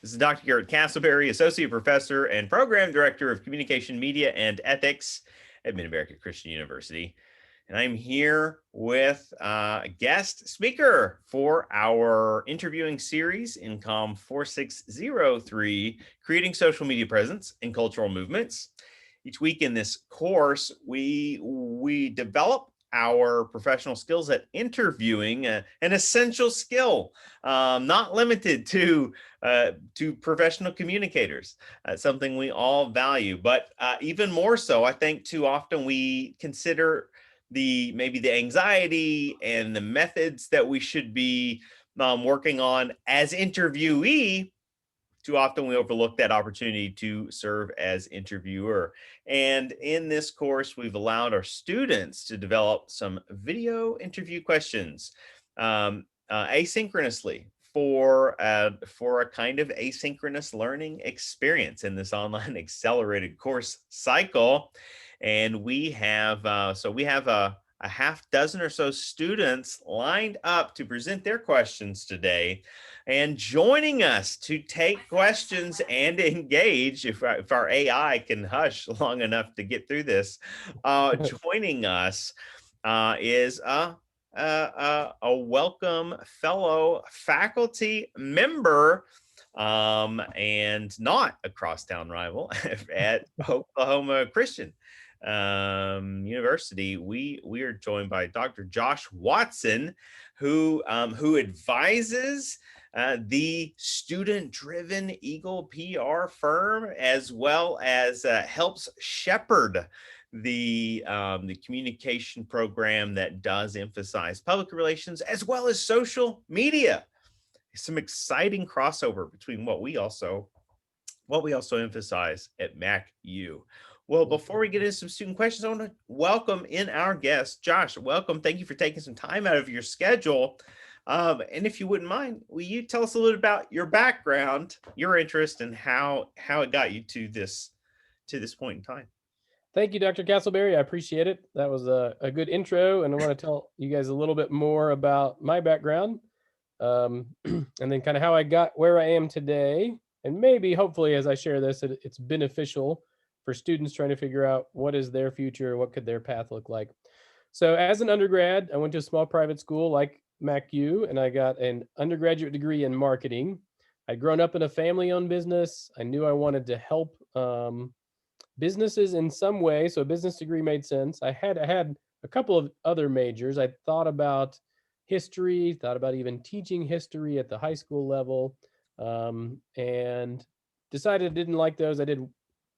This is Dr. Garret Castleberry, Associate Professor and Program Director of Communication, Media, and Ethics at Mid-America Christian University. And I'm here with a guest speaker for our interviewing series in COM 4603, Creating Social Media Presence in Cultural Movements. Each week in this course, we develop our professional skills at interviewing, an essential skill, not limited to professional communicators, something we all value. But even more so, I think too often we consider maybe the anxiety and the methods that we should be working on as interviewee. Too often we overlook that opportunity to serve as interviewer. And in this course, we've allowed our students to develop some video interview questions asynchronously for a kind of asynchronous learning experience in this online accelerated course cycle. And we have a half dozen or so students lined up to present their questions today. And joining us to take questions and engage, if our AI can hush long enough to get through this, joining us is a welcome fellow faculty member and not a crosstown rival at Oklahoma Christian University. We are joined by Dr. Josh Watson, who advises the student-driven Eagle PR firm, as well as helps shepherd the communication program that does emphasize public relations as well as social media. Some exciting crossover between what we also emphasize at MacU. Well, before we get into some student questions, I want to welcome in our guest, Josh. Welcome. Thank you for taking some time out of your schedule. And if you wouldn't mind, will you tell us a little about your background, your interest, and how it got you to this point in time? Thank you, Dr. Castleberry. I appreciate it. That was a good intro, and I want to tell you guys a little bit more about my background, and then kind of how I got where I am today. And maybe, hopefully, as I share this, it's beneficial for students trying to figure out what is their future, what could their path look like. So as an undergrad, I went to a small private school like MacU, and I got an undergraduate degree in marketing. I'd grown up in a family-owned business. I knew I wanted to help businesses in some way, so a business degree made sense. I had a couple of other majors. I thought about history, thought about even teaching history at the high school level, and decided I didn't like those. I did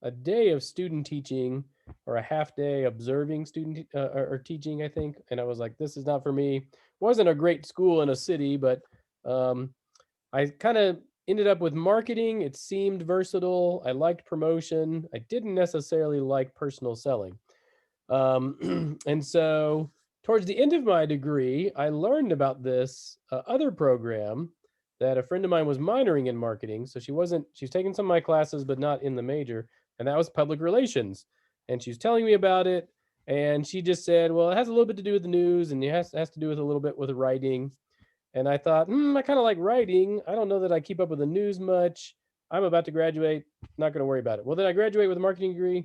a day of student teaching or a half day observing student or teaching, I think, and I was like, this is not for me. It wasn't a great school in a city, but I kind of ended up with marketing. It seemed versatile. I liked promotion. I didn't necessarily like personal selling. And so towards the end of my degree, I learned about this other program that a friend of mine was minoring in marketing. So she was taking some of my classes, but not in the major. And that was public relations. And she was telling me about it. And she just said, well, it has a little bit to do with the news and it has to do with a little bit with writing. And I thought, I kind of like writing. I don't know that I keep up with the news much. I'm about to graduate, not going to worry about it. Well, then I graduate with a marketing degree,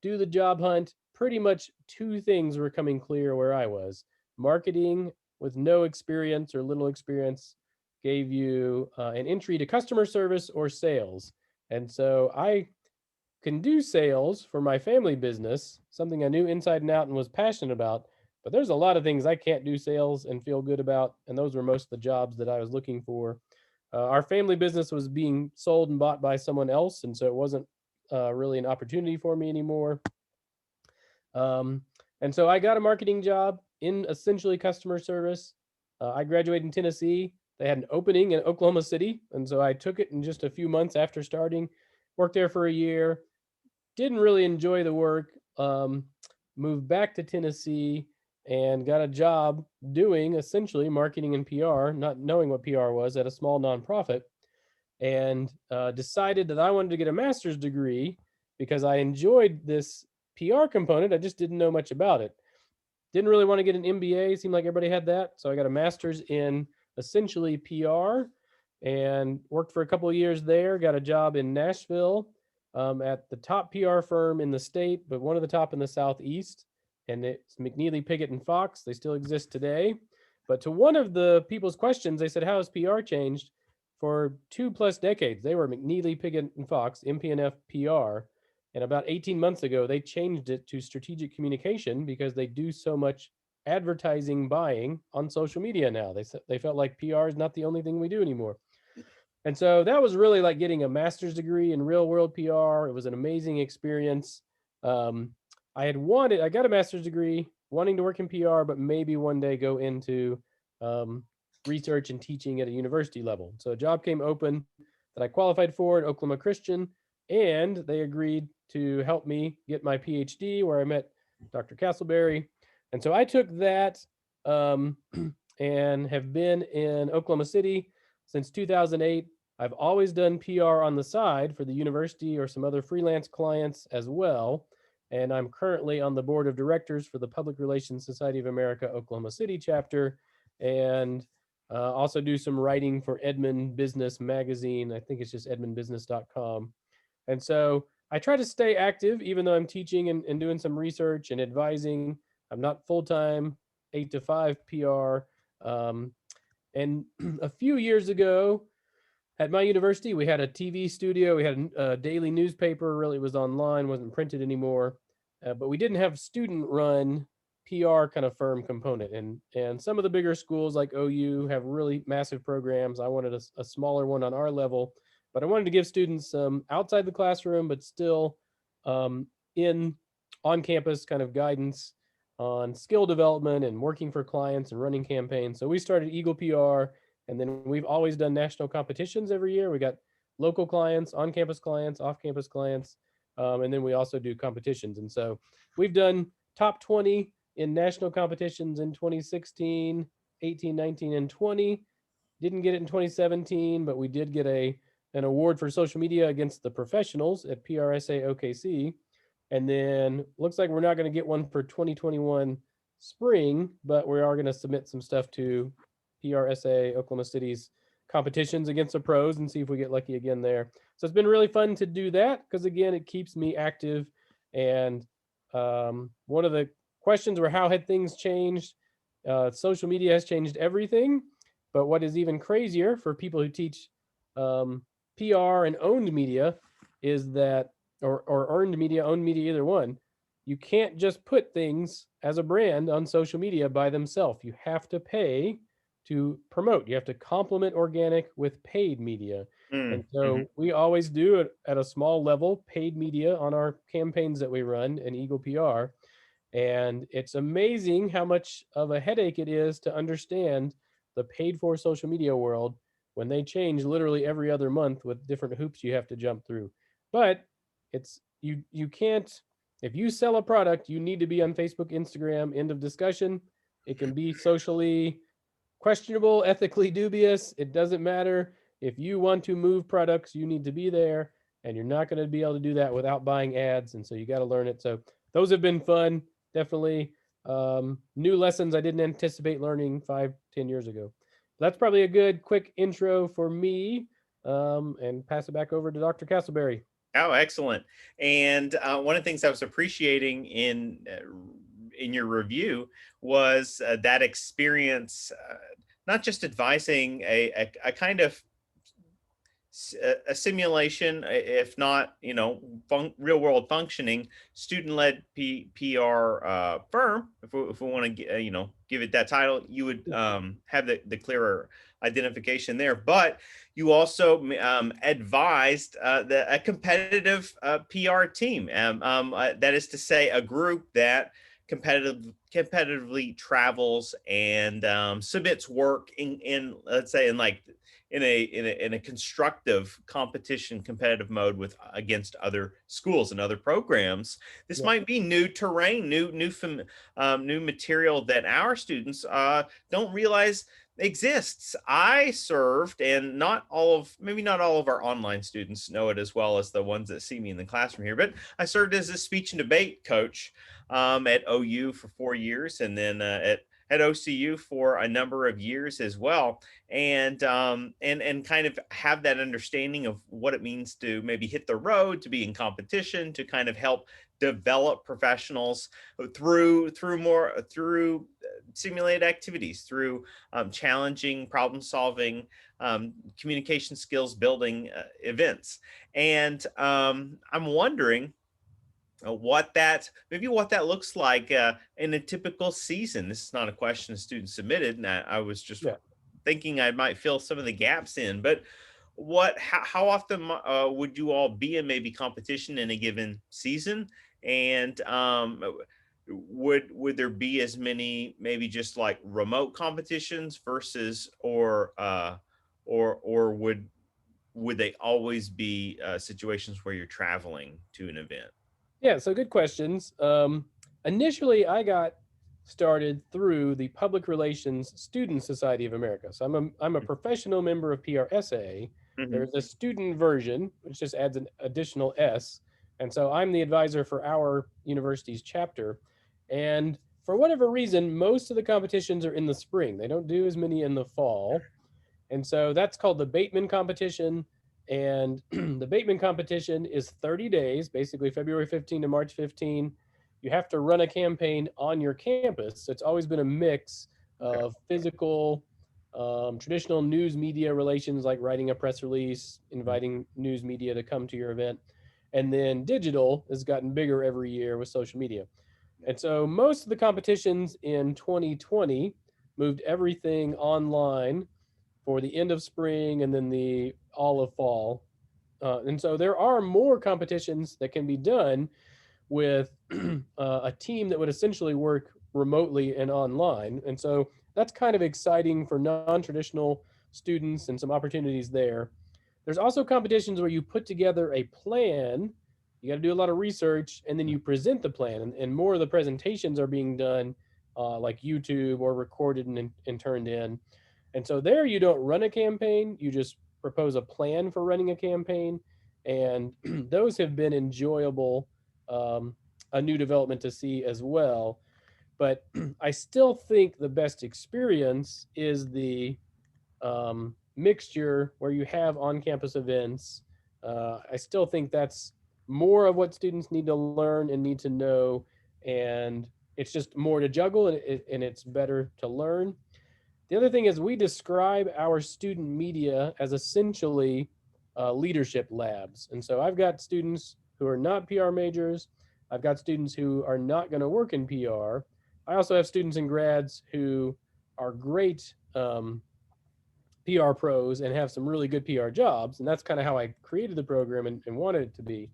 do the job hunt. Pretty much two things were coming clear where I was. Marketing with no experience or little experience gave you an entry to customer service or sales. And so I can do sales for my family business, something I knew inside and out and was passionate about. But there's a lot of things I can't do sales and feel good about. And those were most of the jobs that I was looking for. Our family business was being sold and bought by someone else. And so it wasn't really an opportunity for me anymore. And so I got a marketing job in essentially customer service. I graduated in Tennessee. They had an opening in Oklahoma City. And so I took it in just a few months after starting, worked there for a year, didn't really enjoy the work, moved back to Tennessee and got a job doing essentially marketing and PR, not knowing what PR was, at a small nonprofit, and decided that I wanted to get a master's degree because I enjoyed this PR component. I just didn't know much about it. Didn't really want to get an MBA. Seemed like everybody had that. So I got a master's in essentially PR. and worked for a couple of years there. Got a job in Nashville at the top PR firm in the state, but one of the top in the Southeast. And it's McNeely, Piggott, and Fox. They still exist today. But to one of the people's questions, they said, "How has PR changed?" For 2+ decades, they were McNeely, Piggott, and Fox, MPNF PR. And about 18 months ago, they changed it to strategic communication because they do so much advertising buying on social media now. They felt like PR is not the only thing we do anymore. And so that was really like getting a master's degree in real world PR. It was an amazing experience. Um, I got a master's degree wanting to work in PR, but maybe one day go into um, research and teaching at a university level. So a job came open that I qualified for at Oklahoma Christian, and they agreed to help me get my PhD, where I met Dr. Castleberry. And so I took that um, and have been in Oklahoma City since 2008. I've always done PR on the side for the university or some other freelance clients as well. And I'm currently on the board of directors for the Public Relations Society of America Oklahoma City chapter, and also do some writing for Edmond Business Magazine. I think it's just edmondbusiness.com. And so I try to stay active, even though I'm teaching and doing some research and advising. I'm not full time, 8 to 5 PR. And a few years ago, at my university, we had a TV studio. We had a daily newspaper. Really, it was online, wasn't printed anymore. But we didn't have student-run PR kind of firm component. And some of the bigger schools like OU have really massive programs. I wanted a smaller one on our level, but I wanted to give students outside the classroom, but still um, in on-campus kind of guidance on skill development and working for clients and running campaigns. So we started Eagle PR, and then we've always done national competitions every year. We got local clients, on-campus clients, off-campus clients, and then we also do competitions. And so we've done top 20 in national competitions in 2016, 18, 19, and 20. Didn't get it in 2017, but we did get an award for social media against the professionals at PRSA OKC. And then looks like we're not going to get one for 2021 spring, but we are going to submit some stuff to PRSA Oklahoma City's competitions against the pros and see if we get lucky again there. So it's been really fun to do that because, again, it keeps me active. And one of the questions were, how had things changed? Social media has changed everything. But what is even crazier for people who teach PR and owned media is that, or earned media, owned media, either one, you can't just put things as a brand on social media by themselves. You have to pay to promote. You have to complement organic with paid media. And so we always do it at a small level, paid media on our campaigns that we run in Eagle PR. And it's amazing how much of a headache it is to understand the paid for social media world when they change literally every other month with different hoops you have to jump through. But it's you can't, if you sell a product, you need to be on Facebook, Instagram, end of discussion. It can be socially questionable, ethically dubious. It doesn't matter. If you want to move products, you need to be there, and you're not going to be able to do that without buying ads. And so you got to learn it. So those have been fun. Definitely new lessons I didn't anticipate learning 5-10 years ago. That's probably a good quick intro for me, and pass it back over to Dr. Castleberry. Oh, excellent. And one of the things I was appreciating in your review was that experience, not just advising a kind of a simulation, if not, real world functioning student-led PR firm. If we want to, give it that title, you would have the clearer identification there. But you also advised a competitive PR team. That is to say, a group that competitively travels and submits work in let's say in a constructive competition competitive mode with against other schools and other programs. This might be new terrain, new material that our students don't realize exists. I served, and maybe not all of our online students know it as well as the ones that see me in the classroom here, but I served as a speech and debate coach at OU for 4 years, and then at at OCU for a number of years as well, and kind of have that understanding of what it means to maybe hit the road, to be in competition, to kind of help develop professionals through simulated activities, through challenging problem solving, communication skills building events. And I'm wondering what that looks like in a typical season. This is not a question a student submitted, and I was just Yeah. thinking I might fill some of the gaps in. But how often would you all be in maybe competition in a given season? And would there be as many maybe just like remote competitions versus or would they always be situations where you're traveling to an event? Yeah, so good questions. Initially, I got started through the Public Relations Student Society of America. So I'm a professional member of PRSA. Mm-hmm. There's a student version, which just adds an additional S. And so I'm the advisor for our university's chapter. And for whatever reason, most of the competitions are in the spring. They don't do as many in the fall. And so that's called the Bateman competition. And the Bateman competition is 30 days, basically February 15 to March 15. You have to run a campaign on your campus. So it's always been a mix Okay. of physical, traditional news media relations, like writing a press release, inviting news media to come to your event. And then digital has gotten bigger every year with social media. And so most of the competitions in 2020 moved everything online for the end of spring and then the all of fall. And so there are more competitions that can be done with a team that would essentially work remotely and online. And so that's kind of exciting for non traditional students and some opportunities there. There's also competitions where you put together a plan. You got to do a lot of research and then you present the plan. And more of the presentations are being done like YouTube or recorded and turned in. And so there you don't run a campaign, you just propose a plan for running a campaign. And those have been enjoyable, um, a new development to see as well. But I still think the best experience is the mixture where you have on campus events. I still think that's more of what students need to learn and need to know. And it's just more to juggle and it's better to learn. The other thing is we describe our student media as essentially leadership labs. And so I've got students who are not PR majors. I've got students who are not going to work in PR. I also have students and grads who are great PR pros and have some really good PR jobs. And that's kind of how I created the program and wanted it to be.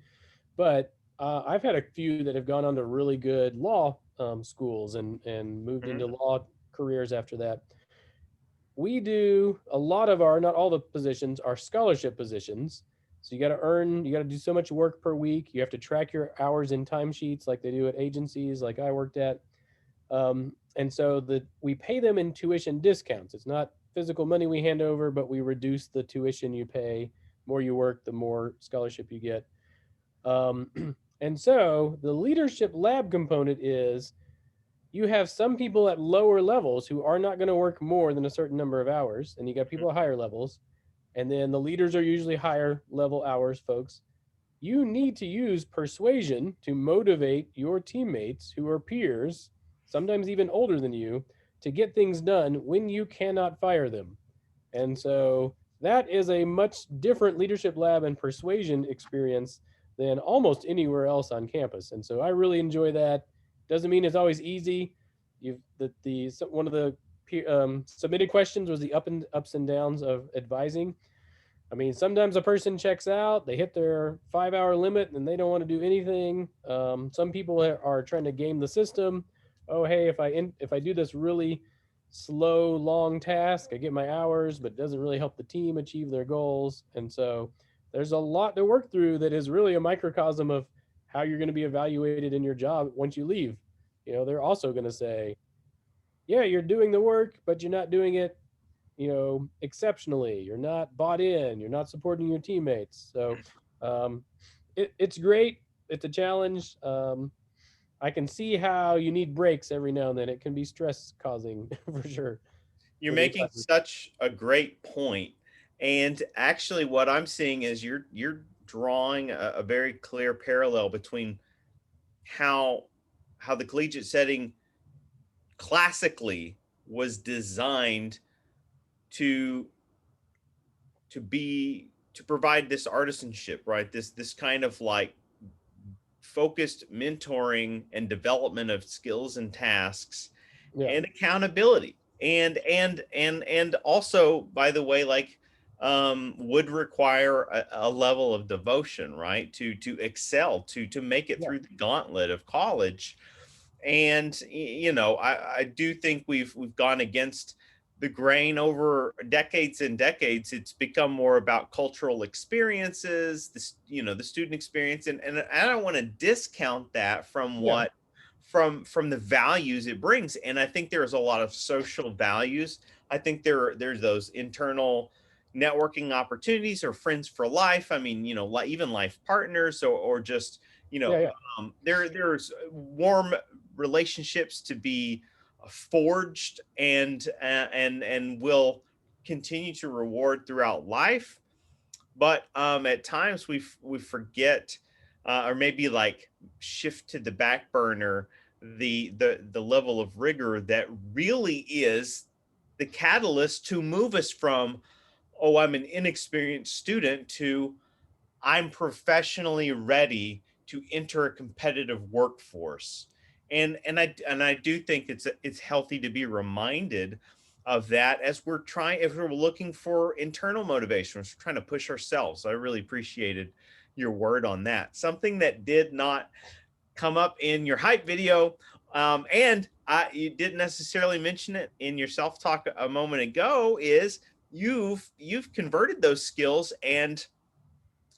But I've had a few that have gone on to really good law schools and moved into Mhm. law careers after that. We do a lot of our, not all the positions are scholarship positions. So you got to earn, you got to do so much work per week. You have to track your hours in timesheets like they do at agencies like I worked at. And so we pay them in tuition discounts. It's not physical money we hand over, but we reduce the tuition you pay. More you work, the more scholarship you get. And so the leadership lab component is you have some people at lower levels who are not going to work more than a certain number of hours, and you got people at higher levels, and then the leaders are usually higher level hours folks. You need to use persuasion to motivate your teammates who are peers, sometimes even older than you, to get things done when you cannot fire them. And so that is a much different leadership lab and persuasion experience than almost anywhere else on campus. And so I really enjoy that. Doesn't mean it's always easy. You've the one of the submitted questions was the ups and downs of advising. I mean, sometimes a person checks out, they hit their 5 hour limit and they don't want to do anything. Some people are trying to game the system. Oh, hey, if I do this really slow, long task, I get my hours, but it doesn't really help the team achieve their goals. And so there's a lot to work through that is really a microcosm of how you're going to be evaluated in your job once you leave. You know, they're also going to say, yeah, you're doing the work, but you're not doing it, exceptionally. You're not bought in. You're not supporting your teammates. So it's great. It's a challenge. I can see how you need breaks every now and then. It can be stress causing for sure You're for the making assignment. such a great point. And actually what I'm seeing is you're drawing a very clear parallel between how the collegiate setting classically was designed to to provide this artisanship, right? This kind of like focused mentoring and development of skills and tasks Yeah, and accountability and also, by the way, like would require a level of devotion, right, to excel, to make it yeah, through the gauntlet of college. And I do think we've gone against the grain over decades and decades. It's become more about cultural experiences, the student experience, and I don't want to discount that from yeah, what from the values it brings. And I think there's a lot of social values. I think there's those internal networking opportunities or friends for life. I mean, even life partners, or just you yeah, know yeah, there's warm relationships to be forged and will continue to reward throughout life. But at times we forget, or maybe like shift to the back burner, the level of rigor that really is the catalyst to move us from, oh, I'm an inexperienced student, to I'm professionally ready to enter a competitive workforce. And I do think it's healthy to be reminded of that as we're trying, if we're looking for internal motivation, we're trying to push ourselves. So I really appreciated your word on that. Something that did not come up in your hype video, and you didn't necessarily mention it in your self talk a moment ago, is you've converted those skills and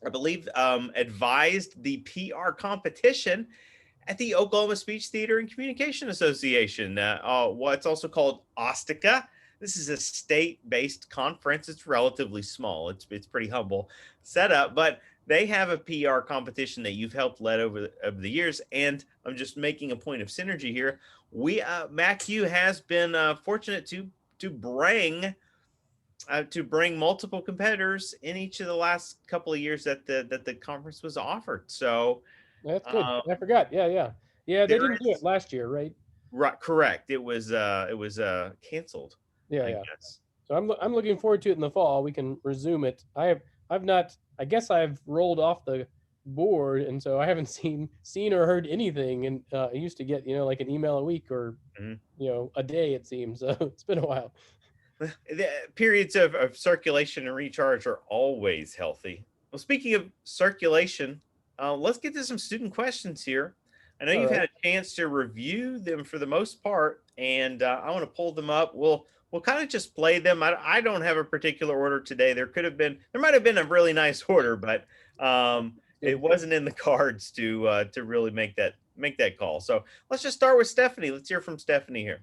I believe advised the PR competition at the Oklahoma Speech Theater and Communication Association. What's also called OSTICA. This is a state-based conference. It's relatively small. It's pretty humble setup, but they have a PR competition that you've helped lead over the years. And I'm just making a point of synergy here. MacU has been fortunate to bring multiple competitors in each of the last couple of years that the conference was offered. So that's good. uh, I forgot. Yeah, yeah, yeah. They there didn't do it is last year, right? right, correct. It was canceled, Yeah, I yeah. guess. So I'm looking forward to it in the fall. We can resume it. I've not. I guess I've rolled off the board, and so I haven't seen or heard anything. And I used to get like an email a week or Mhm. a day. It seems so. It's been a while. The periods of circulation and recharge are always healthy. Well, speaking of circulation, let's get to some student questions here. I know All you've right. had a chance to review them for the most part, and I want to pull them up. We'll kind of just play them. I don't have a particular order today. There might have been a really nice order, but it Good. wasn't in the cards to really make that call. So let's just start with Stephanie. Let's hear from Stephanie here.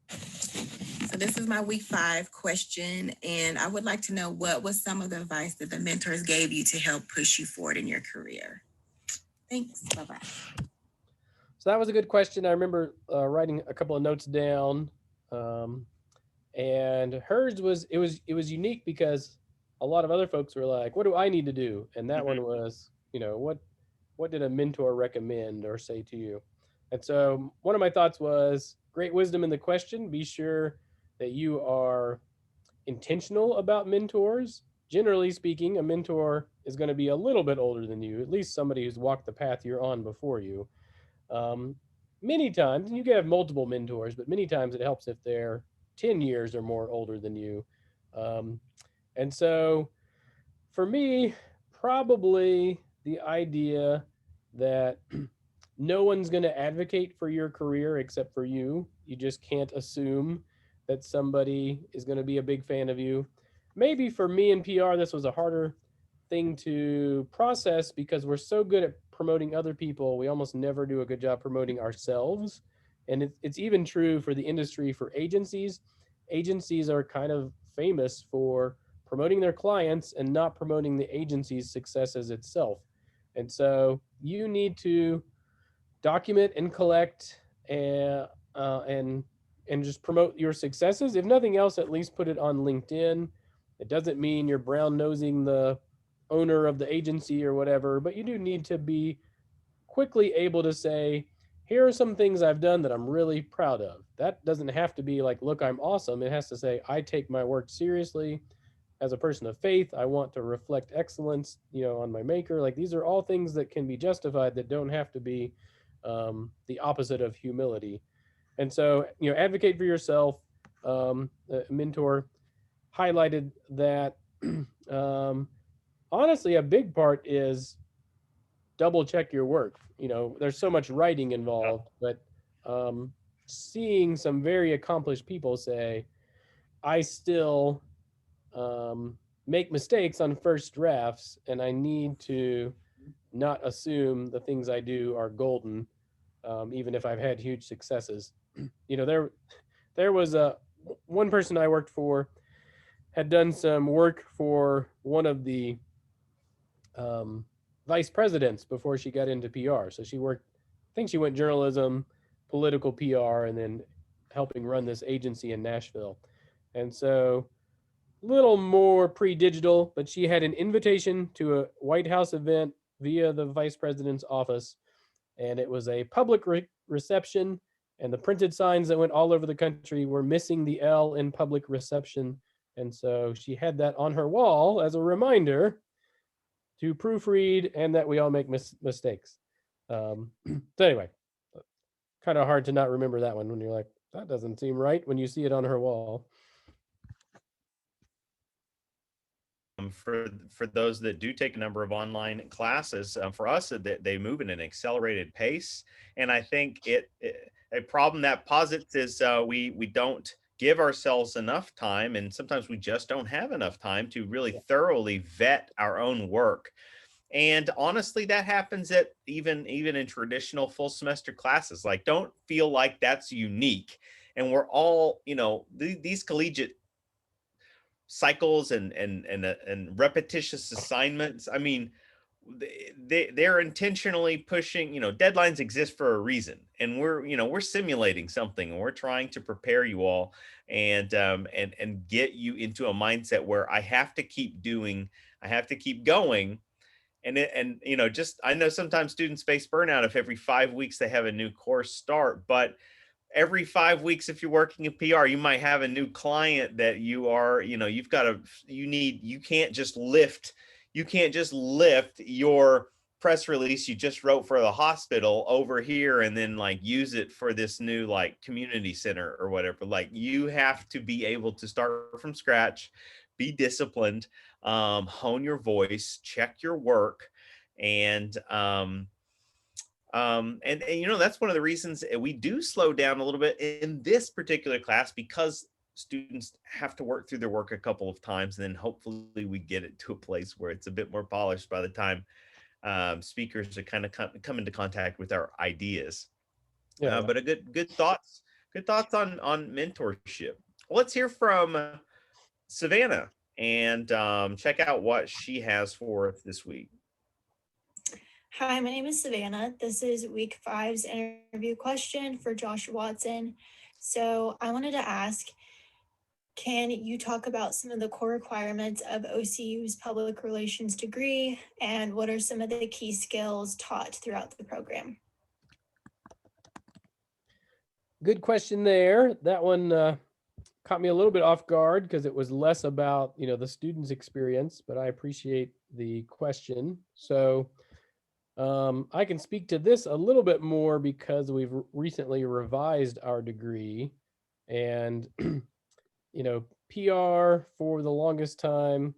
So this is my week 5 question, and I would like to know what was some of the advice that the mentors gave you to help push you forward in your career. Thanks. Bye bye. So that was a good question. I remember writing a couple of notes down, um, and hers was unique because a lot of other folks were like, "What do I need to do?" And that one Mhm. was, what did a mentor recommend or say to you? And so one of my thoughts was great wisdom in the question. Be sure that you are intentional about mentors. Generally speaking, a mentor is going to be a little bit older than you, at least somebody who's walked the path you're on before you. Um, Many times, you can have multiple mentors, but many times it helps if they're 10 years or more older than you. Um, and so for me, probably the idea that no one's going to advocate for your career except for you. You just can't assume that somebody is going to be a big fan of you. Maybe for me in PR, this was a harder thing to process because we're so good at promoting other people. We almost never do a good job promoting ourselves. And it's even true for the industry for agencies. Agencies are kind of famous for promoting their clients and not promoting the agency's successes itself. And so you need to document and collect and just promote your successes. If nothing else, at least put it on LinkedIn. It doesn't mean you're brown nosing the owner of the agency or whatever, but you do need to be quickly able to say, here are some things I've done that I'm really proud of. That doesn't have to be like, look, I'm awesome. It has to say, I take my work seriously. As a person of faith, I want to reflect excellence, on my maker. Like, these are all things that can be justified, that don't have to be the opposite of humility. And so, advocate for yourself. A mentor highlighted that honestly, a big part is double check your work. There's so much writing involved, but seeing some very accomplished people say, I still make mistakes on first drafts, and I need to not assume the things I do are golden, even if I've had huge successes. There was one person I worked for had done some work for one of the vice presidents before she got into PR. So she worked, I think she went journalism, political PR, and then helping run this agency in Nashville. And so a little more pre-digital, but she had an invitation to a White House event via the vice president's office. And it was a public reception, and the printed signs that went all over the country were missing the L in public reception. And so she had that on her wall as a reminder to proofread, and that we all make mistakes. So anyway, kind of hard to not remember that one when you're like, that doesn't seem right when you see it on her wall. For those that do take a number of online classes, for us, they move in an accelerated pace, and I think a problem that posits is we don't give ourselves enough time, and sometimes we just don't have enough time to really thoroughly vet our own work. And honestly, that happens at even in traditional full semester classes. Like, don't feel like that's unique. And we're all, these collegiate cycles and repetitious assignments. I mean, they're intentionally pushing, deadlines exist for a reason, and we're simulating something, and we're trying to prepare you all and get you into a mindset where I have to keep doing, I have to keep going. And just, I know sometimes students face burnout if every 5 weeks they have a new course start, but every 5 weeks, if you're working in PR, you might have a new client that you can't just lift your press release you just wrote for the hospital over here and then like use it for this new like community center or whatever. Like, you have to be able to start from scratch, be disciplined, hone your voice, check your work, and that's one of the reasons we do slow down a little bit in this particular class, because students have to work through their work a couple of times, and then hopefully we get it to a place where it's a bit more polished by the time speakers are kind of come into contact with our ideas. But a good thoughts on mentorship. Let's hear from Savannah and check out what she has for us this week. Hi, my name is Savannah. This is week 5's interview question for Josh Watson. So I wanted to ask, can you talk about some of the core requirements of OCU's public relations degree, and what are some of the key skills taught throughout the program? Good question there. That one caught me a little bit off guard because it was less about, the student's experience, but I appreciate the question. So I can speak to this a little bit more because we've recently revised our degree, and PR for the longest time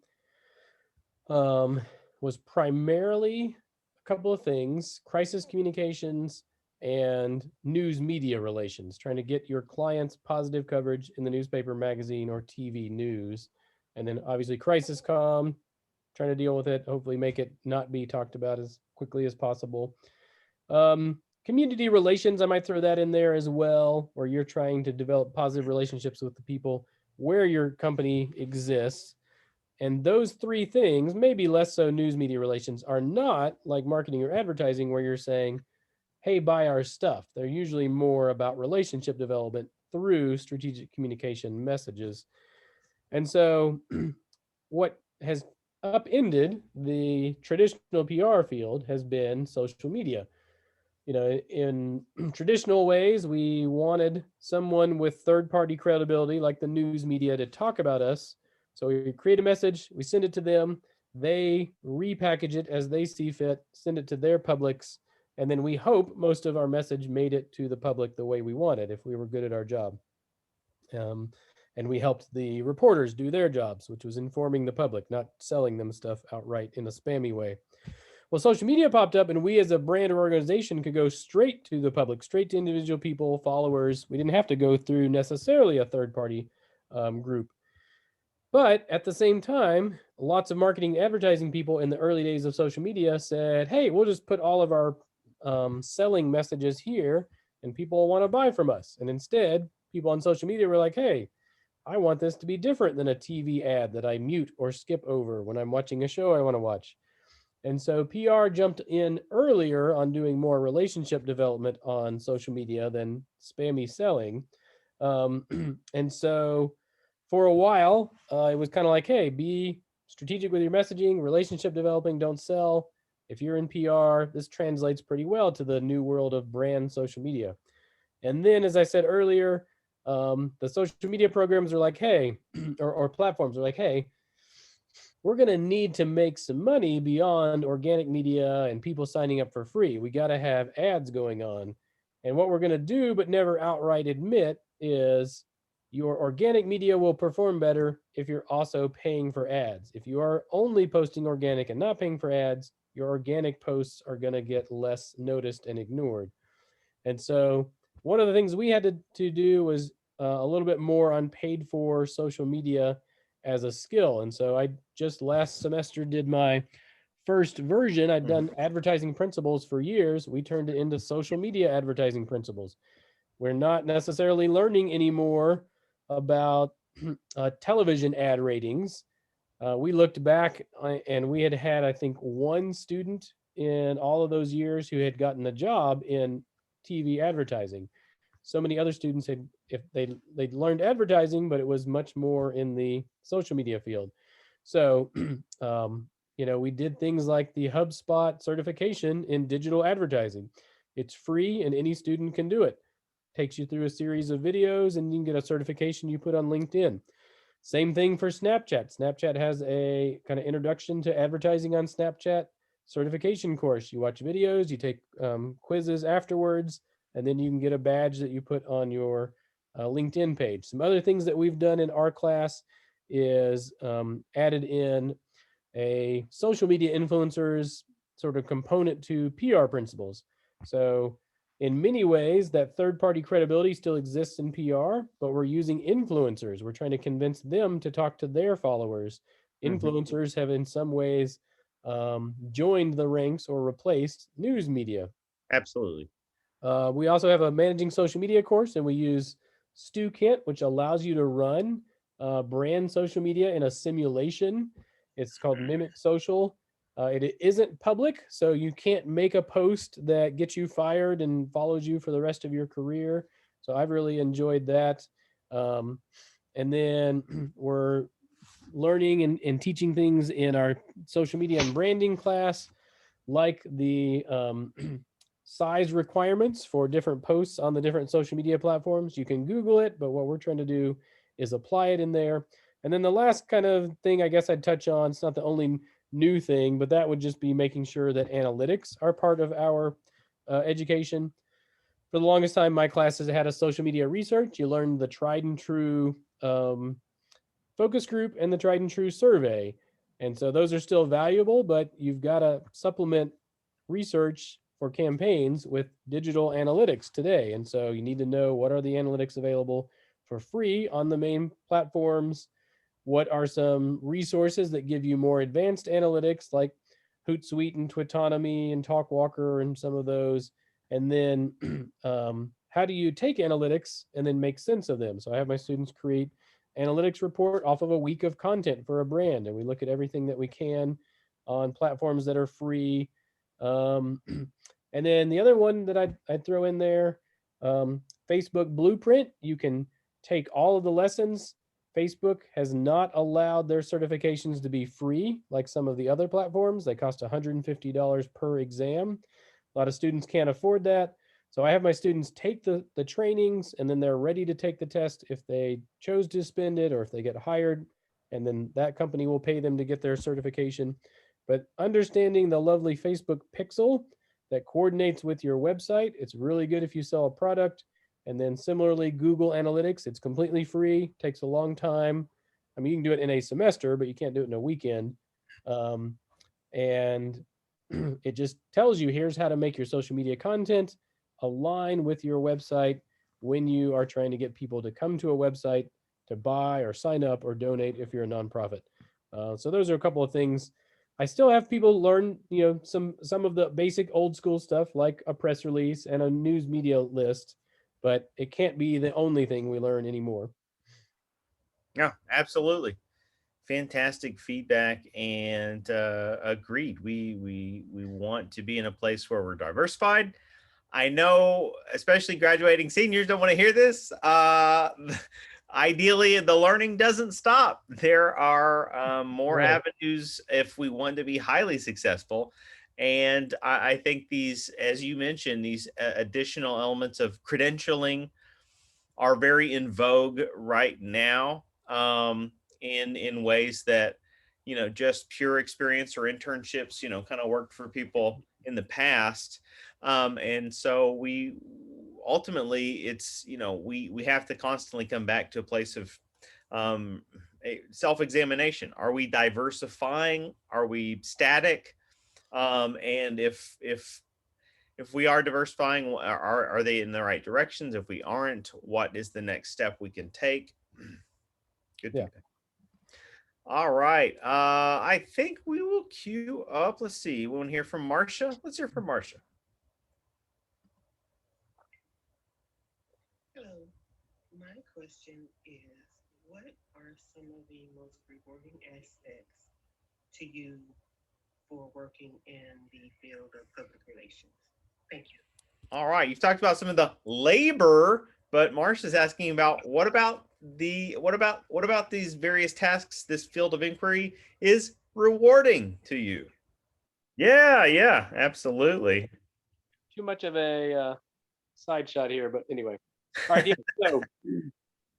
was primarily a couple of things: crisis communications and news media relations, trying to get your clients positive coverage in the newspaper, magazine, or TV news. And then obviously crisis comm, trying to deal with it, hopefully make it not be talked about as quickly as possible. Community relations, I might throw that in there as well, where you're trying to develop positive relationships with the people where your company exists. And those three things, maybe less so news media relations, are not like marketing or advertising, where you're saying, hey, buy our stuff. They're usually more about relationship development through strategic communication messages. And so what has upended the traditional PR field has been social media. In traditional ways, we wanted someone with third-party credibility, like the news media, to talk about us. So we create a message, we send it to them, they repackage it as they see fit, send it to their publics, and then we hope most of our message made it to the public the way we wanted if we were good at our job. Um, and we helped the reporters do their jobs, which was informing the public, not selling them stuff outright in a spammy way. Well, social media popped up, and we as a brand or organization could go straight to the public, straight to individual people, followers. We didn't have to go through necessarily a third party group. But at the same time, lots of marketing advertising people in the early days of social media said, hey, we'll just put all of our selling messages here and people want to buy from us. And instead, people on social media were like, hey, I want this to be different than a TV ad that I mute or skip over when I'm watching a show I want to watch. And so PR jumped in earlier on doing more relationship development on social media than spammy selling. And so for a while, it was kind of like, hey, be strategic with your messaging, relationship developing, don't sell. If you're in PR, this translates pretty well to the new world of brand social media. And then, as I said earlier, the social media programs are like, hey, or platforms are like, hey, we're going to need to make some money beyond organic media and people signing up for free. We got to have ads going on. And what we're going to do, but never outright admit, is your organic media will perform better if you're also paying for ads. If you are only posting organic and not paying for ads, your organic posts are going to get less noticed and ignored. And so one of the things we had to do was a little bit more on paid for social media as a skill. And so I just last semester did my first version. I'd done advertising principles for years. We turned it into social media advertising principles. We're not necessarily learning anymore about television ad ratings. We looked back and we had, I think, one student in all of those years who had gotten a job in TV advertising. So many other students had, if they'd learned advertising, but it was much more in the social media field. So, we did things like the HubSpot certification in digital advertising. It's free and any student can do it. Takes you through a series of videos and you can get a certification you put on LinkedIn. Same thing for Snapchat. Snapchat has a kind of introduction to advertising on Snapchat certification course. You watch videos, you take quizzes afterwards, and then you can get a badge that you put on your LinkedIn page. Some other things that we've done in our class is added in a social media influencers sort of component to PR principles. So in many ways, that third-party credibility still exists in PR, but we're using influencers. We're trying to convince them to talk to their followers. Influencers have in some ways joined the ranks or replaced news media. Absolutely. We also have a managing social media course, and we use StuKent, which allows you to run brand social media in a simulation. It's called Mimic Social. It isn't public, so you can't make a post that gets you fired and follows you for the rest of your career. So I've really enjoyed that. And then we're learning and teaching things in our social media and branding class, like the size requirements for different posts on the different social media platforms. You can Google it, but what we're trying to do is apply it in there. And then the last kind of thing I guess I'd touch on, it's not the only new thing, but that would just be making sure that analytics are part of our education. For the longest time, my classes had a social media research. You learned the tried and true focus group and the tried and true survey. And so those are still valuable, but you've got to supplement research for campaigns with digital analytics today. And so you need to know what are the analytics available for free on the main platforms. What are some resources that give you more advanced analytics like Hootsuite and Twitonomy and Talkwalker and some of those? And then how do you take analytics and then make sense of them? So I have my students create analytics report off of a week of content for a brand, and we look at everything that we can on platforms that are free. And And then the other one that I'd throw in there, Facebook Blueprint. You can take all of the lessons. Facebook has not allowed their certifications to be free like some of the other platforms. They cost $150 per exam. A lot of students can't afford that. So I have my students take the trainings, and then they're ready to take the test if they chose to spend it or if they get hired, and then that company will pay them to get their certification. But understanding the lovely Facebook pixel that coordinates with your website, it's really good if you sell a product. And then similarly, Google Analytics, it's completely free, takes a long time. I mean, you can do it in a semester, but you can't do it in a weekend. And it just tells you, here's how to make your social media content align with your website when you are trying to get people to come to a website to buy or sign up or donate if you're a nonprofit. So those are a couple of things. I still have people learn, some of the basic old school stuff like a press release and a news media list, but it can't be the only thing we learn anymore. Yeah, absolutely. Fantastic feedback, and agreed. We want to be in a place where we're diversified. I know, especially graduating seniors don't want to hear this. Ideally, the learning doesn't stop. There are more Right. avenues if we want to be highly successful. And I think these, as you mentioned, these additional elements of credentialing are very in vogue right now, in ways that, just pure experience or internships, kind of worked for people in the past. And so we ultimately, it's, we have to constantly come back to a place of self-examination. Are we diversifying? Are we static? And if we are diversifying, are they in the right directions? If we aren't, what is the next step we can take? Good Yeah. feedback. All right. I think we will queue up. Let's see. We want to hear from Marcia. Let's hear from Marcia. Hello. My question is, what are some of the most rewarding aspects to you for working in the field of public relations? Thank you. All right. You've talked about some of the labor, but Marcia's asking about what about these various tasks this field of inquiry is rewarding to you? Yeah, absolutely. Too much of a side shot here, but anyway. All right, yeah, so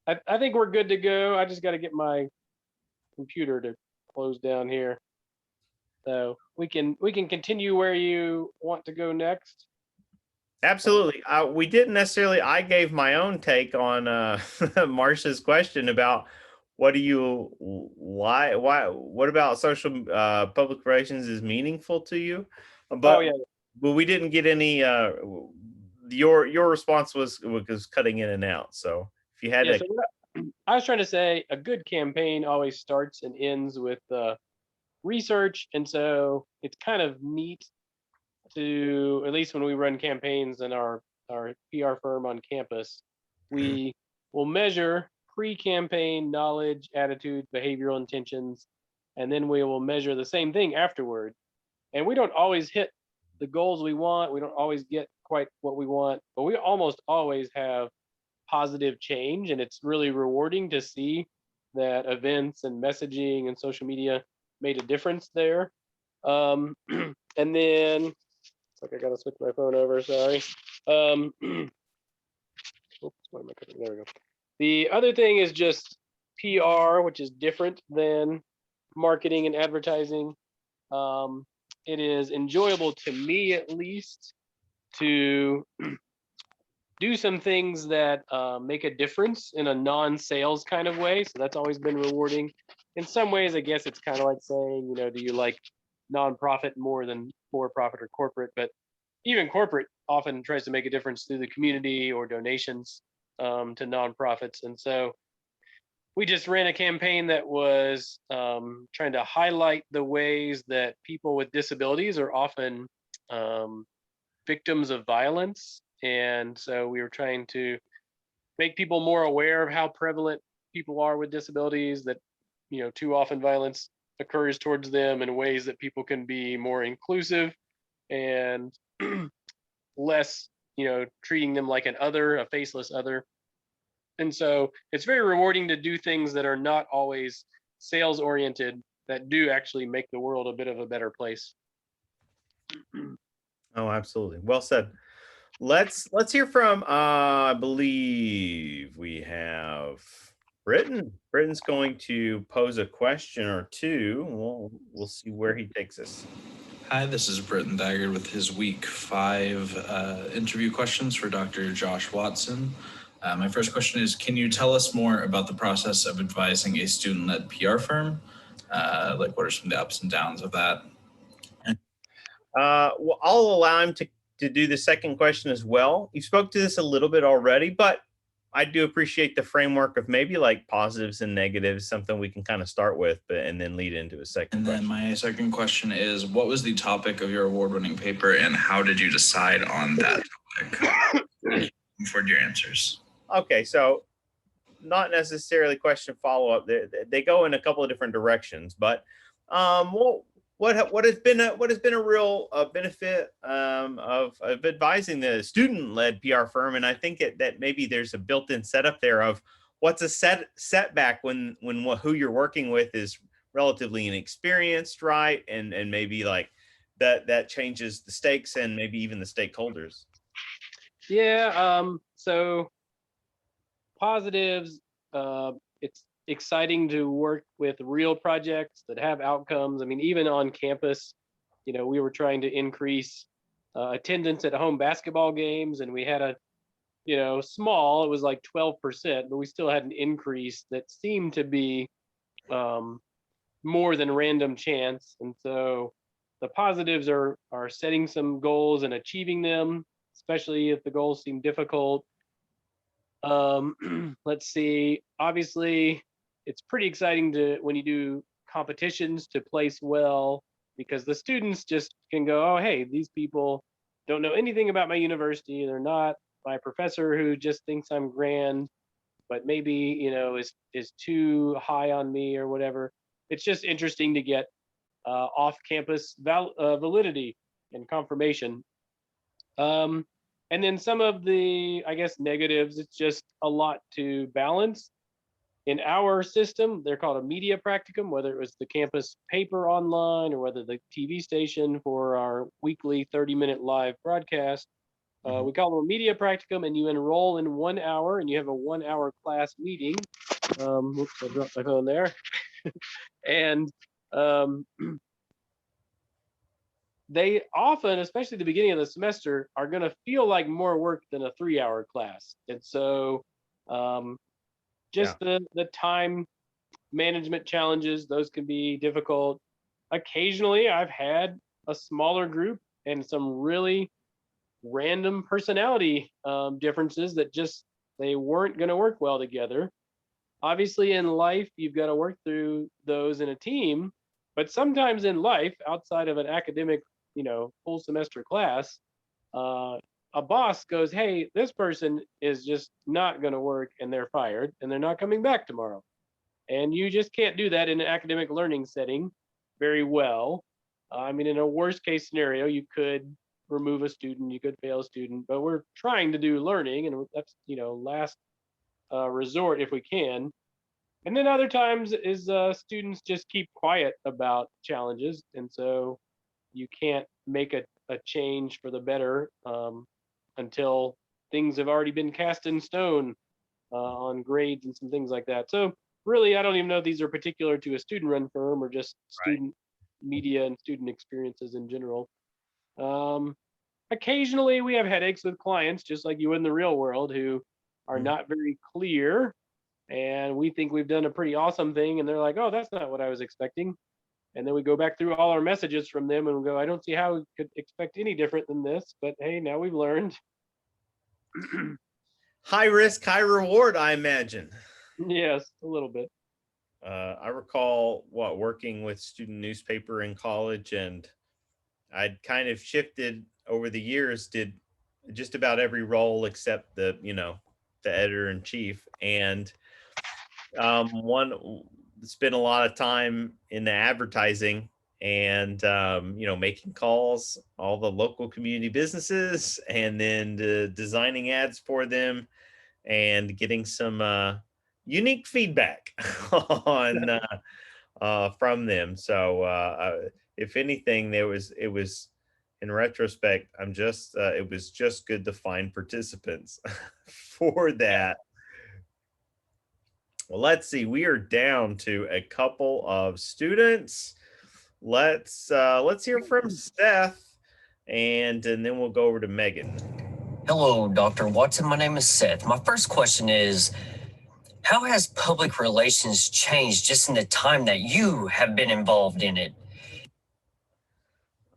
I think we're good to go. I just got to get my computer to close down here. So we can continue where you want to go next. Absolutely. We didn't necessarily, I gave my own take on Marcia's question about what do you what about social public relations is meaningful to you? But, Oh yeah. but we didn't get any your response was cutting in and out. So if you had Yeah, to, so I was trying to say a good campaign always starts and ends with research, and so it's kind of neat to, at least when we run campaigns in our PR firm on campus, we will measure pre-campaign knowledge, attitude, behavioral intentions, and then we will measure the same thing afterward. And we don't always hit the goals we want. We don't always get quite what we want, but we almost always have positive change, and it's really rewarding to see that events and messaging and social media made a difference there. And then, like, I gotta switch my phone over. Sorry. Oops, why am I cutting? There we go. The other thing is just PR, which is different than marketing and advertising. It is enjoyable to me, at least, to do some things that make a difference in a non-sales kind of way. So that's always been rewarding. In some ways, I guess it's kind of like saying, do you like nonprofit more than for-profit or corporate? But even corporate often tries to make a difference through the community or donations to nonprofits. And so we just ran a campaign that was trying to highlight the ways that people with disabilities are often victims of violence. And so we were trying to make people more aware of how prevalent people are with disabilities, that, too often violence occurs towards them in ways that people can be more inclusive and less, treating them like an other, a faceless other. And so it's very rewarding to do things that are not always sales oriented, that do actually make the world a bit of a better place. Oh, absolutely. Well said. Let's hear from I believe we have Britton. Britton's going to pose a question or two. We'll see where he takes us. Hi, this is Britton Daggard with his week 5 interview questions for Dr. Josh Watson. My first question is, can you tell us more about the process of advising a student-led PR firm? Like, what are some of the ups and downs of that? Well, I'll allow him to do the second question as well. You spoke to this a little bit already, but I do appreciate the framework of maybe like positives and negatives, something we can kind of start with, and then lead into a second And question. then my second question is, what was the topic of your award-winning paper, and how did you decide on that topic? For your answers. Okay, so not necessarily question follow-up. They go in a couple of different directions, but what has been a real benefit of advising the student-led PR firm, and I think that maybe there's a built-in setup there of what's a setback when who you're working with is relatively inexperienced, right? And maybe like that changes the stakes and maybe even the stakeholders. Yeah. So positives, it's exciting to work with real projects that have outcomes. I mean, even on campus, we were trying to increase attendance at home basketball games, and we had a, small, it was like 12%, but we still had an increase that seemed to be more than random chance. And so the positives are setting some goals and achieving them, especially if the goals seem difficult. Let's see, obviously it's pretty exciting when you do competitions to place well, because the students just can go, oh, hey, these people don't know anything about my university. They're not my professor who just thinks I'm grand, but maybe, is too high on me or whatever. It's just interesting to get off-campus validity and confirmation. And then some of the, I guess, negatives, it's just a lot to balance. In our system, they're called a media practicum, whether it was the campus paper online or whether the TV station for our weekly 30-minute live broadcast. We call them a media practicum, and you enroll in 1 hour, and you have a 1-hour class meeting. Oops, I dropped my phone there. And they often, especially the beginning of the semester, are going to feel like more work than a 3-hour class. And so the time management challenges, those can be difficult. Occasionally, I've had a smaller group and some really random personality differences that just, they weren't going to work well together. Obviously, in life, you've got to work through those in a team. But sometimes in life, outside of an academic, full semester class, a boss goes, hey, this person is just not going to work, and they're fired, and they're not coming back tomorrow. And you just can't do that in an academic learning setting very well. I mean, in a worst case scenario, you could remove a student, you could fail a student, but we're trying to do learning, and that's, last resort if we can. And then other times is students just keep quiet about challenges, and so you can't make a change for the better until things have already been cast in stone on grades and some things like that. So really, I don't even know if these are particular to a student-run firm or just student media and student experiences in general. Occasionally, we have headaches with clients, just like you would in the real world, who are not very clear, and we think we've done a pretty awesome thing, and they're like, oh, that's not what I was expecting. And then we go back through all our messages from them and we go, I don't see how we could expect any different than this, but hey, now we've learned. High risk, high reward, I imagine. Yes, a little bit. I recall working with student newspaper in college, and I'd kind of shifted over the years, did just about every role except the editor in chief, and spent a lot of time in the advertising and making calls, all the local community businesses, and then designing ads for them and getting some unique feedback on from them. So if anything, it was in retrospect, it was just good to find participants for that. Well, let's see. We are down to a couple of students. Let's hear from Seth, and then we'll go over to Megan. Hello, Dr. Watson. My name is Seth. My first question is, how has public relations changed just in the time that you have been involved in it?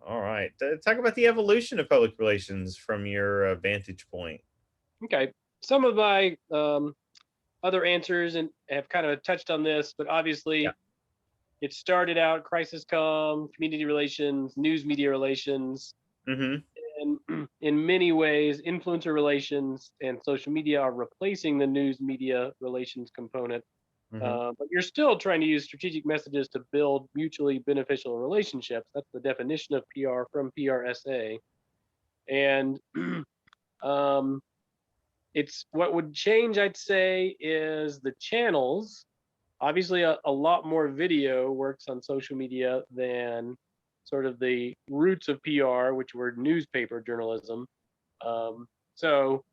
All right. Talk about the evolution of public relations from your vantage point. Okay. Some of my other answers and have kind of touched on this, but obviously it started out crisis comm, community relations, news media relations, and in many ways, influencer relations and social media are replacing the news media relations component. But you're still trying to use strategic messages to build mutually beneficial relationships. That's the definition of PR from PRSA. And it's what would change, I'd say, is the channels. Obviously, a lot more video works on social media than sort of the roots of PR, which were newspaper journalism. So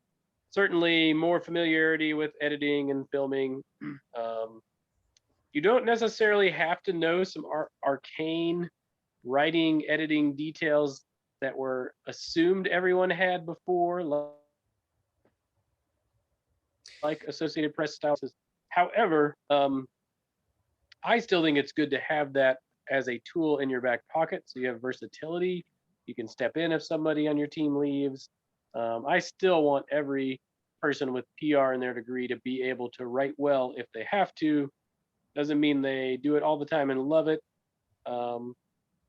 certainly more familiarity with editing and filming. You don't necessarily have to know some arcane writing, editing details that were assumed everyone had before, like Associated Press styles. However, I still think it's good to have that as a tool in your back pocket, so you have versatility. You can step in if somebody on your team leaves. I still want every person with PR in their degree to be able to write well if they have to. Doesn't mean they do it all the time and love it.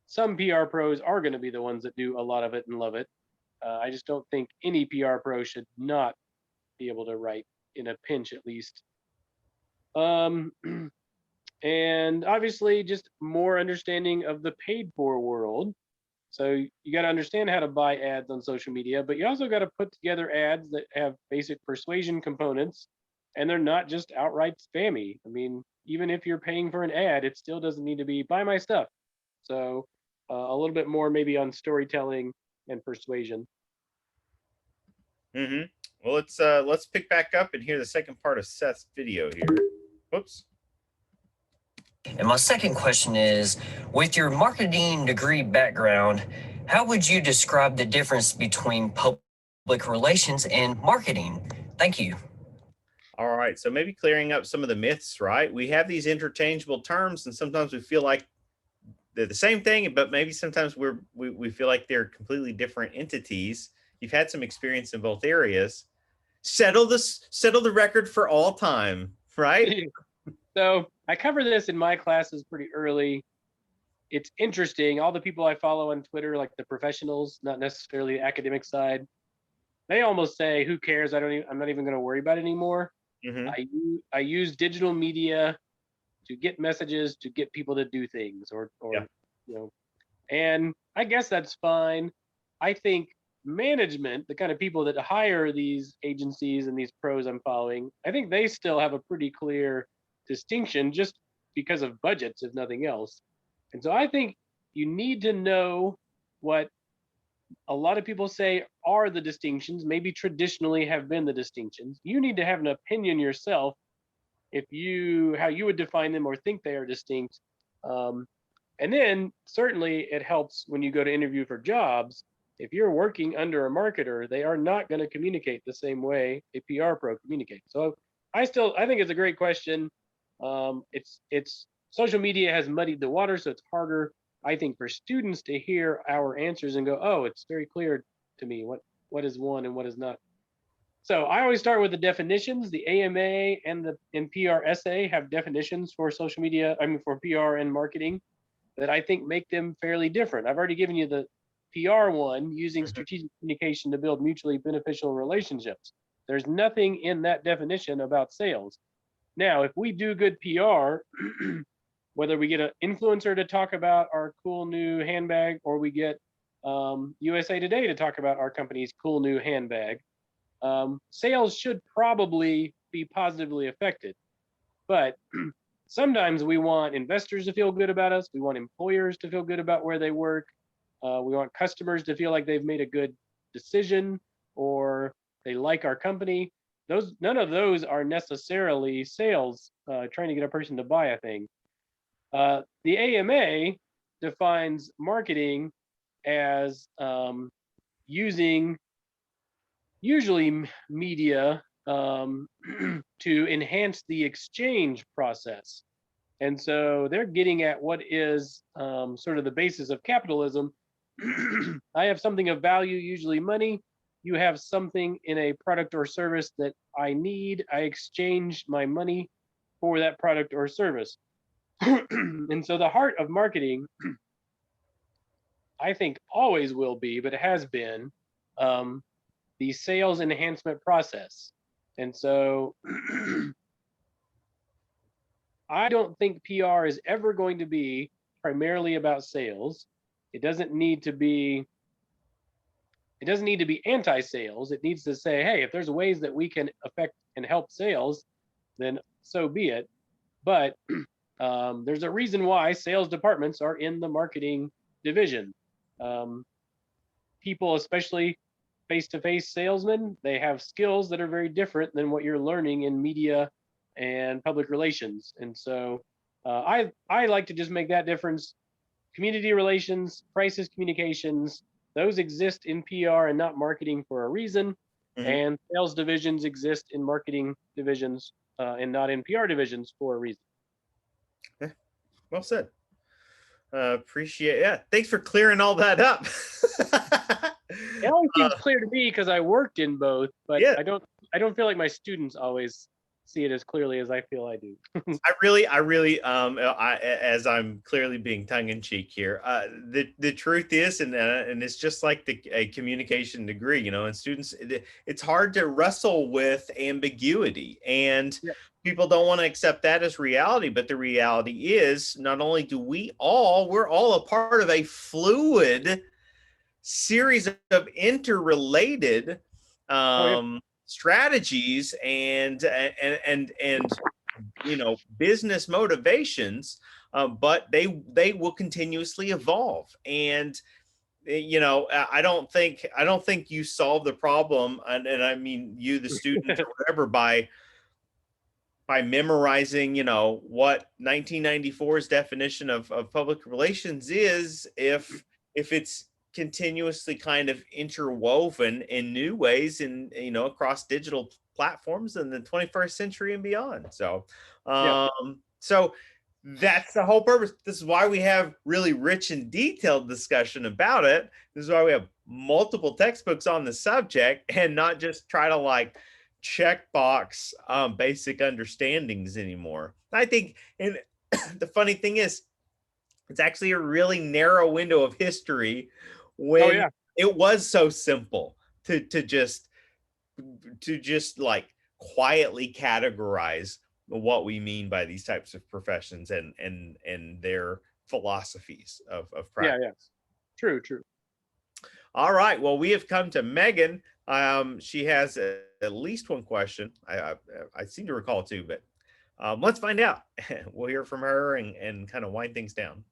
Some PR pros are going to be the ones that do a lot of it and love it. I just don't think any PR pro should not be able to write, in a pinch at least. And obviously just more understanding of the paid for world. So you got to understand how to buy ads on social media, but you also got to put together ads that have basic persuasion components, and they're not just outright spammy. I mean, even if you're paying for an ad, it still doesn't need to be buy my stuff. So a little bit more maybe on storytelling and persuasion. Well, let's pick back up and hear the second part of Seth's video here. Whoops. And my second question is, with your marketing degree background, how would you describe the difference between public relations and marketing? Thank you. All right. So maybe clearing up some of the myths, right? We have these interchangeable terms, and sometimes we feel like they're the same thing, but maybe sometimes we feel like they're completely different entities. You've had some experience in both areas. Settle the record for all time, right? So I cover this in my classes pretty early. It's interesting. All the people I follow on Twitter, like the professionals, not necessarily the academic side, they almost say, "Who cares? I'm not even going to worry about it anymore." I use digital media to get messages, to get people to do things, or and I guess that's fine. I think management, the kind of people that hire these agencies and these pros I'm following, I think they still have a pretty clear distinction just because of budgets, if nothing else. And so I think you need to know what a lot of people say are the distinctions, maybe traditionally have been the distinctions. You need to have an opinion yourself how you would define them or think they are distinct. And then certainly it helps when you go to interview for jobs. If you're working under a marketer, they are not going to communicate the same way a PR pro communicates. So I think it's a great question. It's social media has muddied the water, so it's harder, I think, for students to hear our answers and go, "Oh, it's very clear to me what is one and what is not." So I always start with the definitions. The AMA and the PRSA have definitions for social media, for PR and marketing, that I think make them fairly different. I've already given you the PR one, using strategic communication to build mutually beneficial relationships. There's nothing in that definition about sales. Now, if we do good PR, whether we get an influencer to talk about our cool new handbag, or we get USA Today to talk about our company's cool new handbag, sales should probably be positively affected. But sometimes we want investors to feel good about us. We want employers to feel good about where they work. We want customers to feel like they've made a good decision or they like our company. None of those are necessarily sales, trying to get a person to buy a thing. The AMA defines marketing as using usually media to enhance the exchange process. And so they're getting at what is sort of the basis of capitalism. I have something of value, usually money. You have something in a product or service that I need. I exchange my money for that product or service. And so the heart of marketing, I think, always will be, but it has been, the sales enhancement process. And so I don't think PR is ever going to be primarily about sales. It doesn't need to be anti-sales. It needs to say, hey, if there's ways that we can affect and help sales, then so be it. But there's a reason why sales departments are in the marketing division. People, especially face-to-face salesmen, they have skills that are very different than what you're learning in media and public relations. And so I like to just make that difference. Community relations, crisis communications, those exist in PR and not marketing for a reason. Mhm. And sales divisions exist in marketing divisions and not in PR divisions for a reason. Well said. Appreciate. Yeah, thanks for clearing all that up. It always seems clear to me because I worked in both, but Yeah. I don't feel like my students always see it as clearly as I feel I do. I really, as I'm clearly being tongue in cheek here, the truth is, and it's just like a communication degree, and students, it's hard to wrestle with ambiguity, and Yeah. people don't want to accept that as reality. But the reality is, not only do we're all a part of a fluid series of interrelated strategies and business motivations, but they will continuously evolve. And I don't think you solve the problem, and I mean you, the student, or whatever, by memorizing what 1994's definition of public relations is, if it's continuously kind of interwoven in new ways in across digital platforms in the 21st century and beyond. So so that's the whole purpose. This is why we have really rich and detailed discussion about it. This is why we have multiple textbooks on the subject, and not just try to checkbox basic understandings anymore. I think, and the funny thing is, it's actually a really narrow window of history when it was so simple to just quietly categorize what we mean by these types of professions and their philosophies of practice. Yeah. True. All right. Well, we have come to Megan. She has at least one question. I seem to recall two, but let's find out. We'll hear from her and kind of wind things down.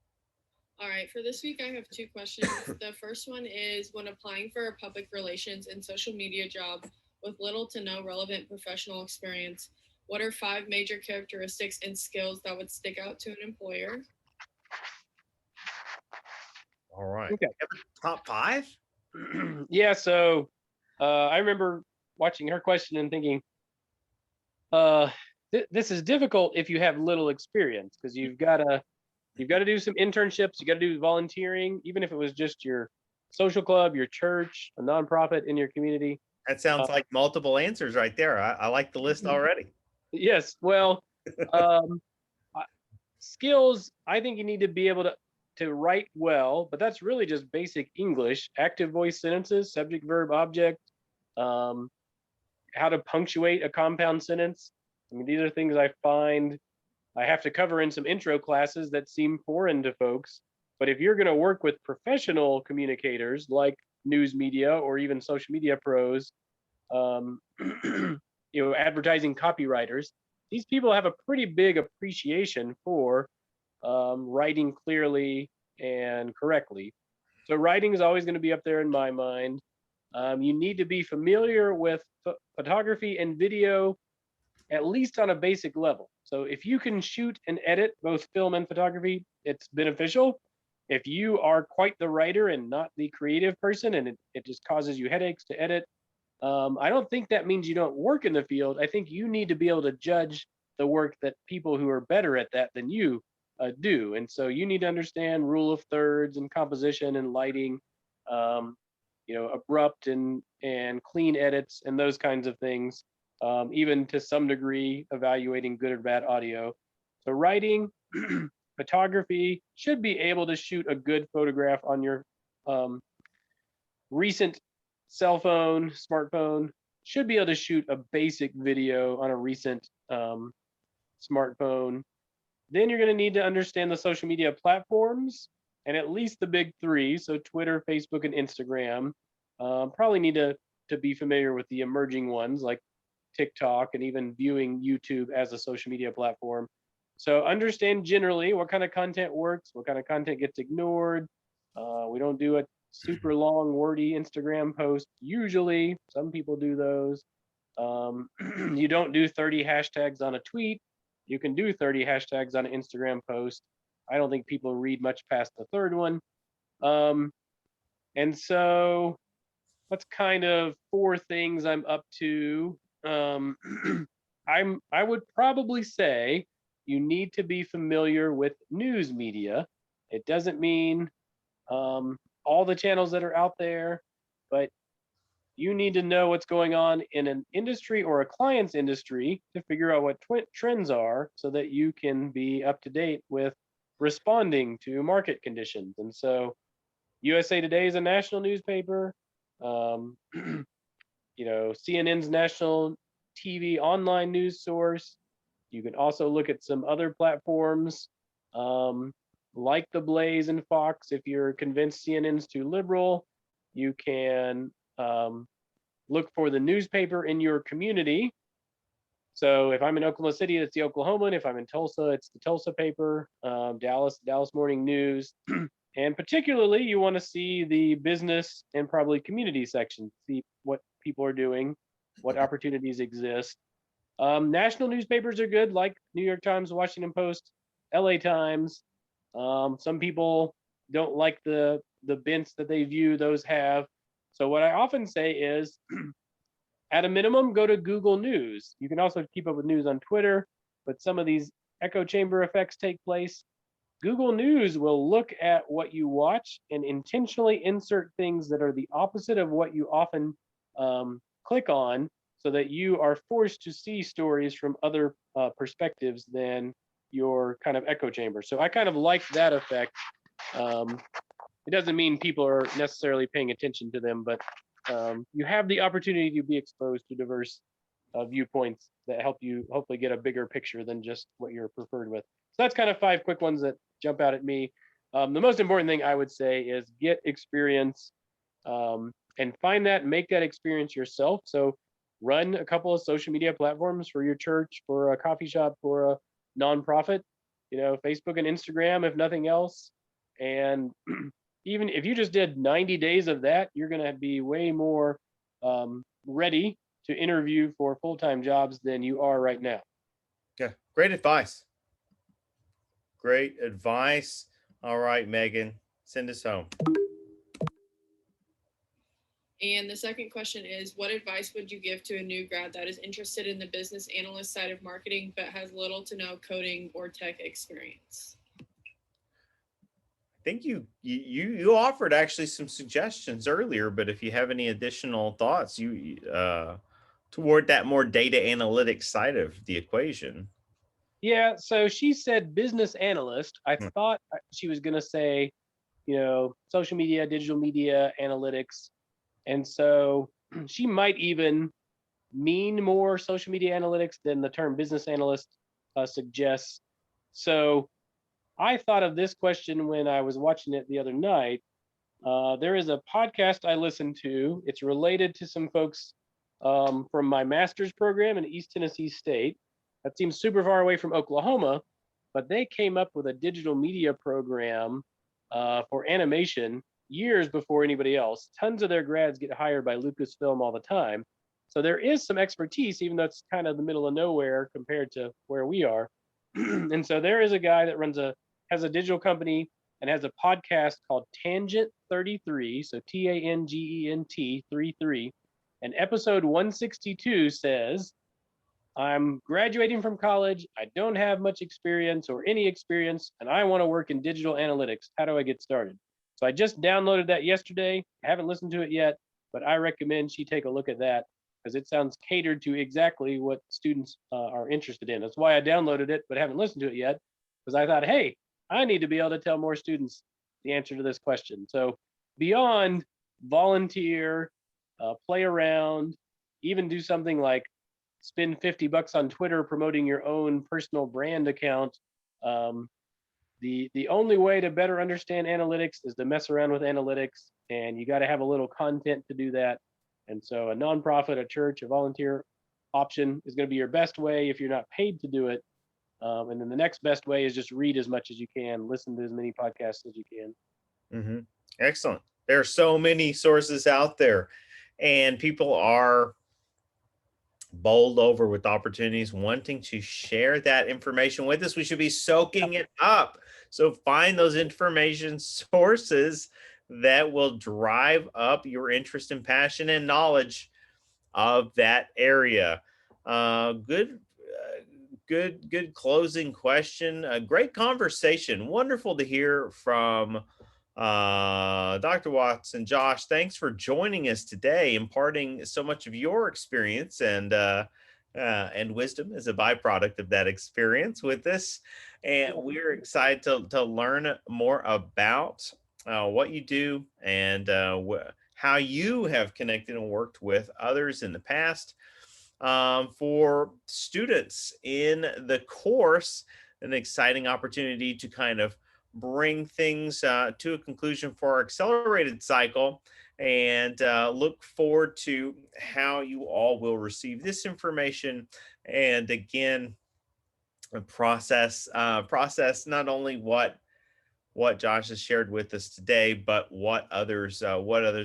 All right, for this week, I have two questions. The first one is, when applying for a public relations and social media job with little to no relevant professional experience, what are 5 major characteristics and skills that would stick out to an employer? All right. Okay. Top 5? Yeah. So I remember watching her question and thinking, this is difficult if you have little experience, because you've got to do some internships, you got to do volunteering, even if it was just your social club, your church, a nonprofit in your community. That sounds like multiple answers right there. I like the list already. Yes. Well, skills, I think you need to be able to write well, but that's really just basic English, active voice sentences, subject, verb, object, how to punctuate a compound sentence. I mean, these are things I find I have to cover in some intro classes that seem foreign to folks. But if you're going to work with professional communicators like news media or even social media pros, um, advertising copywriters, these people have a pretty big appreciation for writing clearly and correctly. So writing is always going to be up there in my mind. You need to be familiar with photography and video, at least on a basic level. So if you can shoot and edit both film and photography, it's beneficial. If you are quite the writer and not the creative person, and it just causes you headaches to edit, I don't think that means you don't work in the field. I think you need to be able to judge the work that people who are better at that than you do. And so you need to understand rule of thirds and composition and lighting, um, abrupt and clean edits and those kinds of things, even to some degree evaluating good or bad audio. So writing, photography, should be able to shoot a good photograph on your recent cell phone, smartphone, should be able to shoot a basic video on a recent smartphone. Then you're going to need to understand the social media platforms and at least the big three. So Twitter, Facebook, and Instagram. Probably need to be familiar with the emerging ones like TikTok and even viewing YouTube as a social media platform. So understand generally what kind of content works, what kind of content gets ignored. We don't do a super long wordy Instagram post. Usually, some people do those. You don't do 30 hashtags on a tweet. You can do 30 hashtags on an Instagram post. I don't think people read much past the third one. And so that's kind of 4 things I'm up to. I would probably say you need to be familiar with news media. It doesn't mean all the channels that are out there, but you need to know what's going on in an industry or a client's industry to figure out what trends are so that you can be up to date with responding to market conditions. And so USA Today is a national newspaper. CNN's national TV online news source. You can also look at some other platforms like The Blaze and Fox. If you're convinced CNN's too liberal, you can look for the newspaper in your community. So if I'm in Oklahoma City, it's the Oklahoman. If I'm in Tulsa, it's the Tulsa paper, Dallas Morning News. And particularly, you want to see the business and probably community section, see what people are doing, what opportunities exist. National newspapers are good, like New York Times, Washington Post, LA Times. Some people don't like the bents that they view those have. So what I often say is, at a minimum, go to Google News. You can also keep up with news on Twitter, but some of these echo chamber effects take place. Google News will look at what you watch and intentionally insert things that are the opposite of what you often click on, so that you are forced to see stories from other perspectives than your kind of echo chamber. So I kind of like that effect. It doesn't mean people are necessarily paying attention to them, but you have the opportunity to be exposed to diverse viewpoints that help you hopefully get a bigger picture than just what you're preferred with. So that's kind of 5 quick ones that jump out at me. The most important thing I would say is get experience and find that, make that experience yourself. So run a couple of social media platforms for your church, for a coffee shop, for a nonprofit, Facebook and Instagram, if nothing else. And even if you just did 90 days of that, you're going to be way more ready to interview for full-time jobs than you are right now. Yeah, great advice. Great advice. All right, Megan, send us home. And the second question is, what advice would you give to a new grad that is interested in the business analyst side of marketing, but has little to no coding or tech experience? I think you offered actually some suggestions earlier, but if you have any additional thoughts, you toward that more data analytics side of the equation. Yeah, so she said business analyst. I thought she was going to say, social media, digital media, analytics. And so she might even mean more social media analytics than the term business analyst suggests. So I thought of this question when I was watching it the other night. There is a podcast I listen to. It's related to some folks from my master's program in East Tennessee State. That seems super far away from Oklahoma, but they came up with a digital media program for animation years before anybody else. Tons of their grads get hired by Lucasfilm all the time. So there is some expertise, even though it's kind of the middle of nowhere compared to where we are. And so there is a guy that has a digital company and has a podcast called Tangent 33. So TANGENT 33. And episode 162 says, I'm graduating from college. I don't have much experience or any experience, and I want to work in digital analytics. How do I get started? So I just downloaded that yesterday. I haven't listened to it yet, but I recommend she take a look at that because it sounds catered to exactly what students are interested in. That's why I downloaded it, but haven't listened to it yet because I thought, hey, I need to be able to tell more students the answer to this question. So beyond volunteer, play around, even do something like spend $50 on Twitter promoting your own personal brand account. The only way to better understand analytics is to mess around with analytics, and you got to have a little content to do that. And so a nonprofit, a church, a volunteer option is going to be your best way if you're not paid to do it. And then the next best way is just read as much as you can, listen to as many podcasts as you can. Mm-hmm. Excellent. There are so many sources out there, and people are bowled over with opportunities, wanting to share that information with us. We should be soaking it up. So find those information sources that will drive up your interest and passion and knowledge of that area. Good closing question. A great conversation. Wonderful to hear from Dr. Watson. Josh, thanks for joining us today, imparting so much of your experience and wisdom as a byproduct of that experience with this. And we're excited to learn more about what you do and how you have connected and worked with others in the past. For students in the course, an exciting opportunity to kind of bring things to a conclusion for our accelerated cycle, and look forward to how you all will receive this information, and again process not only what Josh has shared with us today, but what others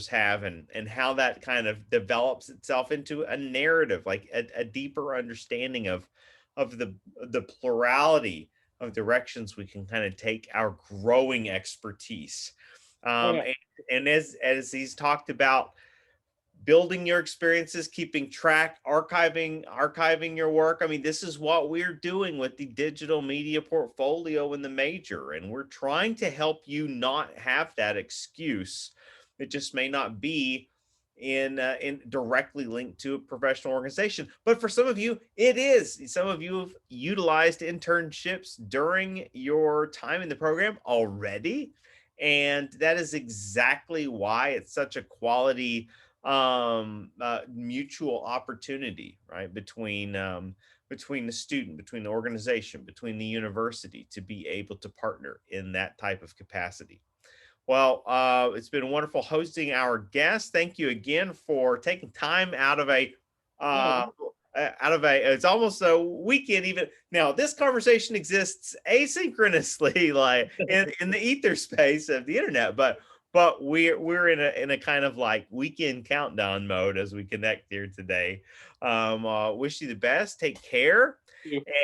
have, and how that kind of develops itself into a narrative, like a deeper understanding of the plurality of directions we can kind of take our growing expertise. And as he's talked about, building your experiences, keeping track, archiving your work. I mean, this is what we're doing with the digital media portfolio in the major, and we're trying to help you not have that excuse. It just may not be in directly linked to a professional organization, but for some of you, it is. Some of you have utilized internships during your time in the program already, and that is exactly why it's such a quality mutual opportunity, right, between the student, between the organization, between the university, to be able to partner in that type of capacity. Well, it's been wonderful hosting our guests. Thank you again for taking time out of it's almost a weekend even. Now, this conversation exists asynchronously, like in the ether space of the internet, but we're in a kind of like weekend countdown mode as we connect here today. Wish you the best. Take care.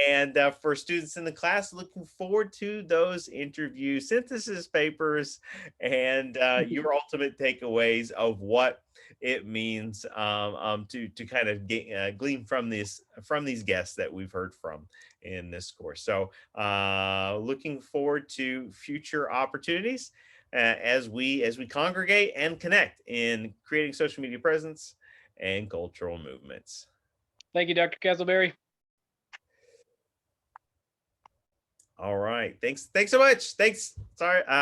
And for students in the class, looking forward to those interview synthesis papers and your ultimate takeaways of what it means to kind of glean from these guests that we've heard from in this course. So looking forward to future opportunities as we congregate and connect in creating social media presence and cultural movements. Thank you, Dr. Castleberry. All right. Thanks so much. Thanks. Sorry.